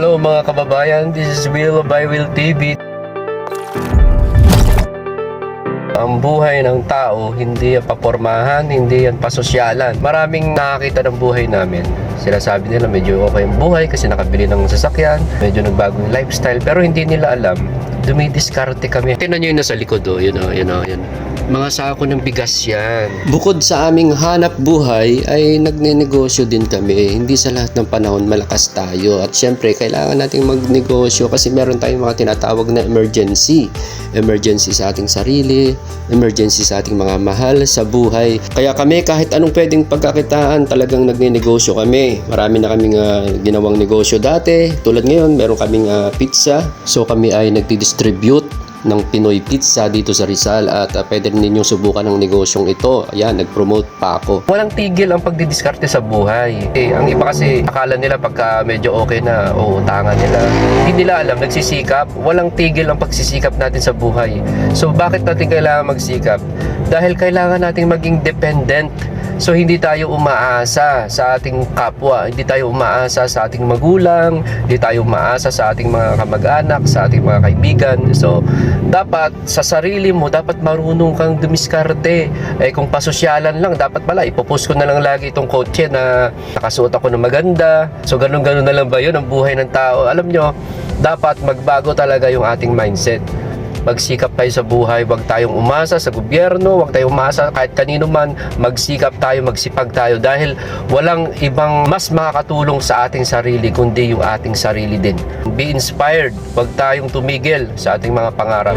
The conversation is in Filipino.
Hello mga kababayan, this is Will by Will TV. Ang buhay ng tao, hindi yan papormahan, hindi yan pasosyalan. Maraming nakakita ng buhay namin. Sinasabi nila medyo okay ang buhay kasi nakabili ng sasakyan, medyo nagbago yung lifestyle, pero hindi nila alam, dumidiskarte kami. Tingnan nyo yung nasa likod, yun. Mga sako ng bigas yan. Bukod sa aming hanap buhay, ay nagnenegosyo din kami. Hindi sa lahat ng panahon malakas tayo. At syempre, kailangan nating magnegosyo kasi meron tayong mga tinatawag na emergency. Emergency sa ating sarili, emergency sa ating mga mahal sa buhay. Kaya kami, kahit anong pwedeng pagkakitaan, talagang nagnenegosyo kami. Marami na kaming ginawang negosyo dati. Tulad ngayon, meron kaming pizza. So kami ay nagdi-distribute ng Pinoy Pizza dito sa Rizal at pwede rin ninyong subukan ng negosyong ito. Ayan, nag-promote pa ako. Walang tigil ang pagdidiskarte sa buhay. Ang iba kasi akala nila pagka medyo okay na, uutangan nila. Hindi nila alam, nagsisikap. Walang tigil ang pagsisikap natin sa buhay. So bakit natin kailangan magsikap? Dahil kailangan nating maging dependent. So hindi tayo umaasa sa ating kapwa, hindi tayo umaasa sa ating magulang, hindi tayo umaasa sa ating mga kamag-anak, sa ating mga kaibigan. So dapat sa sarili mo, dapat marunong kang dumiskarte. Kung pasosyalan lang, dapat pala ipopost ko na lang lagi itong kotse na nakasuot ako ng maganda. So ganun-ganun na lang ba yun ang buhay ng tao? Alam nyo, dapat magbago talaga yung ating mindset. Magsikap tayo sa buhay, huwag tayong umasa sa gobyerno, huwag tayong umasa kahit kanino man. Magsikap tayo, magsipag tayo dahil walang ibang mas makakatulong sa ating sarili kundi yung ating sarili din. Be inspired, huwag tayong tumigil sa ating mga pangarap.